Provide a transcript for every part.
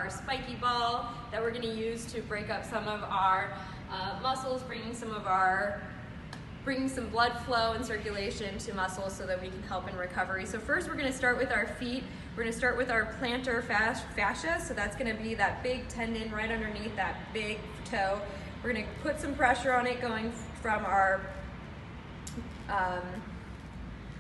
our spiky ball that we're gonna use to break up some of our muscles, bringing some blood flow and circulation to muscles so that we can help in recovery. So first we're gonna start with our feet. We're gonna start with our plantar fascia. So that's gonna be that big tendon right underneath that big toe. We're gonna put some pressure on it going from our, we're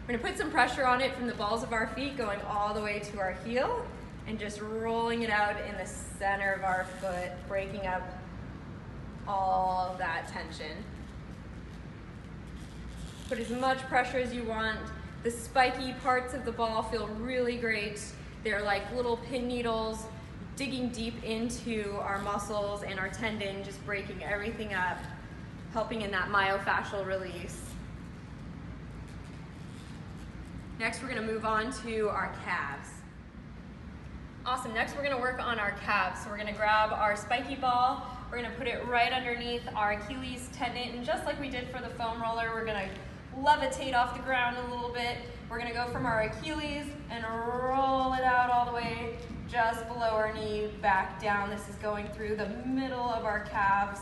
gonna put some pressure on it from the balls of our feet going all the way to our heel and just rolling it out in the center of our foot, breaking up all of that tension. Put as much pressure as you want. The spiky parts of the ball feel really great. They're like little pin needles digging deep into our muscles and our tendon, just breaking everything up, helping in that myofascial release. Next, we're gonna move on to our calves. Awesome, next we're gonna work on our calves. So we're gonna grab our spiky ball, we're gonna put it right underneath our Achilles tendon, and just like we did for the foam roller, we're gonna levitate off the ground a little bit. We're gonna go from our Achilles and roll it out all the way just below our knee, back down. This is going through the middle of our calves,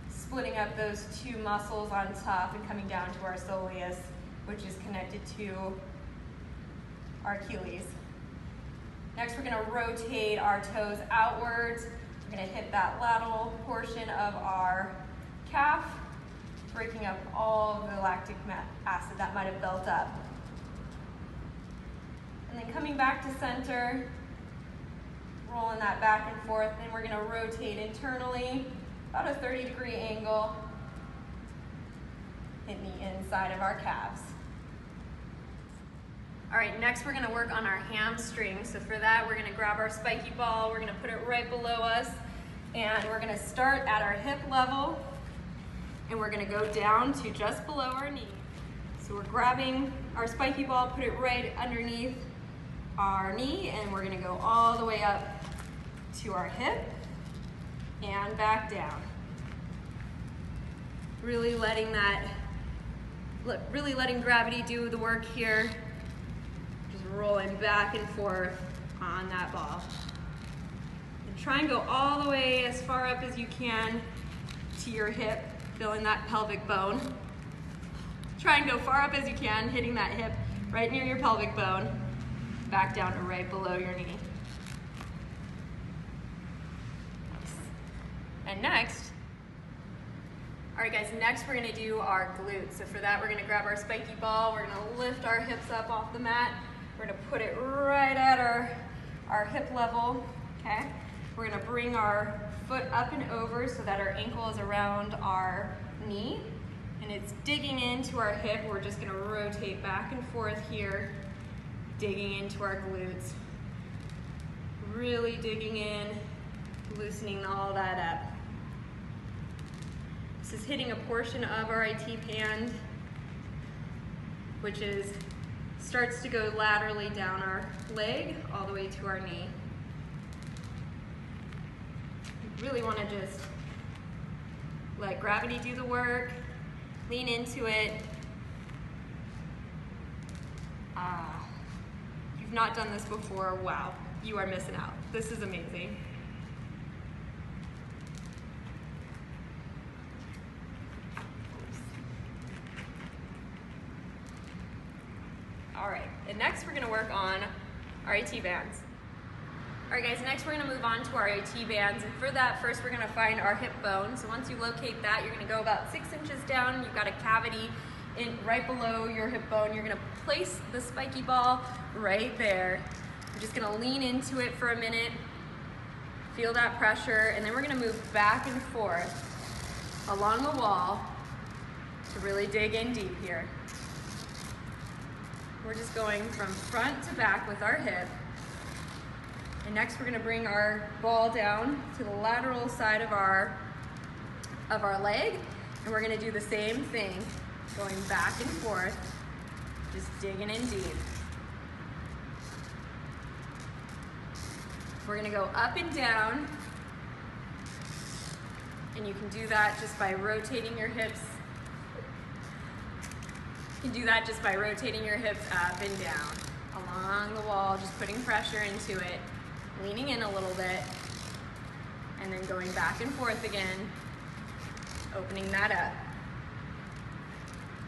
splitting up those two muscles on top and coming down to our soleus, which is connected to our Achilles. Next, we're gonna rotate our toes outwards. We're gonna hit that lateral portion of our calf, breaking up all of the lactic acid that might have built up. And then coming back to center, rolling that back and forth, and we're gonna rotate internally, about a 30-degree angle, in the inside of our calves. All right, next we're gonna work on our hamstrings. So for that, we're gonna grab our spiky ball, we're gonna put it right below us, and we're gonna start at our hip level, and we're gonna go down to just below our knee. So we're grabbing our spiky ball, put it right underneath our knee, and we're gonna go all the way up to our hip and back down. Really letting gravity do the work here. Just rolling back and forth on that ball. And try and go all the way as far up as you can to your hip, feeling that pelvic bone. Try and go far up as you can, hitting that hip right near your pelvic bone, back down to right below your knee. And next, all right guys, next we're gonna do our glutes. So for that, we're gonna grab our spiky ball, we're gonna lift our hips up off the mat, we're gonna put it right at our hip level, okay? We're gonna bring our foot up and over so that our ankle is around our knee, and it's digging into our hip. We're just gonna rotate back and forth here, digging into our glutes. Really digging in, loosening all that up. This is hitting a portion of our IT band, which starts to go laterally down our leg all the way to our knee. You really want to just let gravity do the work, lean into it. If you've not done this before, wow, you are missing out. This is amazing. All right, and next we're gonna work on our AT bands. All right guys, next we're gonna move on to our AT bands, and for that, first we're gonna find our hip bone. So once you locate that, you're gonna go about 6 inches down, you've got a cavity right below your hip bone. You're gonna place the spiky ball right there. You're just gonna lean into it for a minute, feel that pressure, and then we're gonna move back and forth along the wall to really dig in deep here. We're just going from front to back with our hip. And next we're gonna bring our ball down to the lateral side of our leg. And we're gonna do the same thing, going back and forth, just digging in deep. We're gonna go up and down. And you can do that just by rotating your hips. You can do that just by rotating your hips up and down along the wall, just putting pressure into it. leaning in a little bit, and then going back and forth again, opening that up.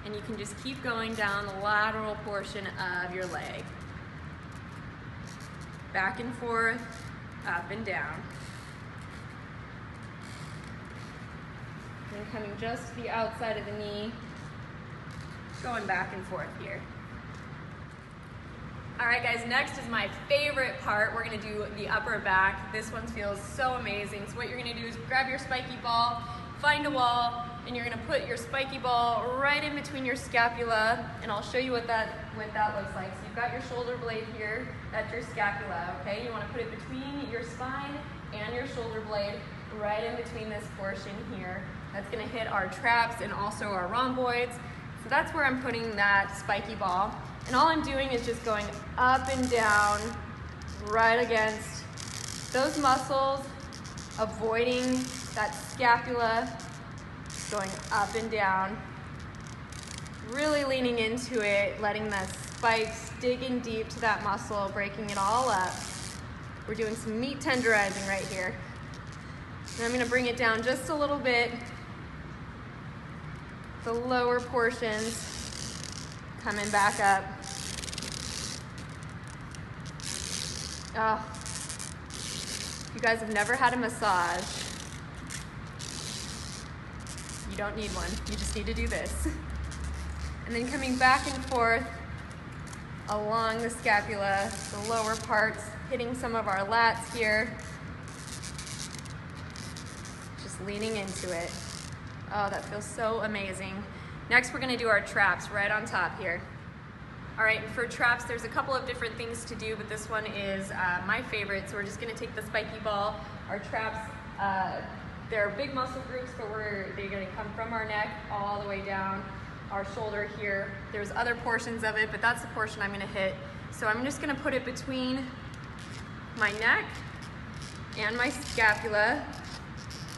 And you can just keep going down the lateral portion of your leg. Back and forth, up and down. And coming just to the outside of the knee, going back and forth here. All right guys, next is my favorite part. We're gonna do the upper back. This one feels so amazing. So what you're gonna do is grab your spiky ball, find a wall, and you're gonna put your spiky ball right in between your scapula, and I'll show you what that looks like. So you've got your shoulder blade here, that's your scapula, okay? You wanna put it between your spine and your shoulder blade, right in between this portion here. That's gonna hit our traps and also our rhomboids. So that's where I'm putting that spiky ball. And all I'm doing is just going up and down, right against those muscles, avoiding that scapula, going up and down, really leaning into it, letting the spikes dig in deep to that muscle, breaking it all up. We're doing some meat tenderizing right here. And I'm gonna bring it down just a little bit, the lower portions, coming back up. Oh, you guys have never had a massage. You don't need one, you just need to do this. And then coming back and forth along the scapula, the lower parts, hitting some of our lats here. Just leaning into it. Oh, that feels so amazing. Next, we're gonna do our traps right on top here. All right, for traps, there's a couple of different things to do, but this one is my favorite. So we're just gonna take the spiky ball. Our traps, they're big muscle groups, but they're gonna come from our neck all the way down our shoulder here. There's other portions of it, but that's the portion I'm gonna hit. So I'm just gonna put it between my neck and my scapula,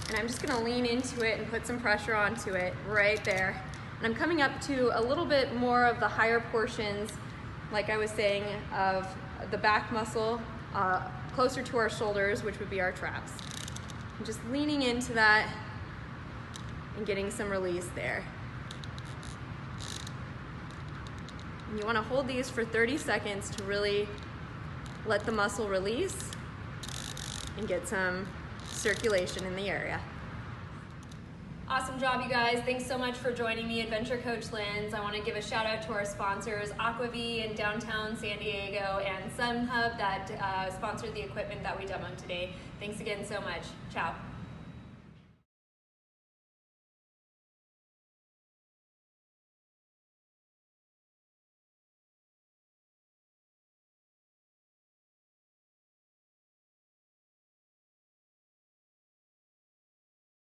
and I'm just gonna lean into it and put some pressure onto it right there. And I'm coming up to a little bit more of the higher portions, like I was saying, of the back muscle, closer to our shoulders, which would be our traps. I'm just leaning into that and getting some release there. And you wanna hold these for 30 seconds to really let the muscle release and get some circulation in the area. Awesome job, you guys. Thanks so much for joining me, Adventure Coach Linz. I want to give a shout out to our sponsors, Aqua-V in downtown San Diego and SunHubb that sponsored the equipment that we demoed today. Thanks again so much. Ciao.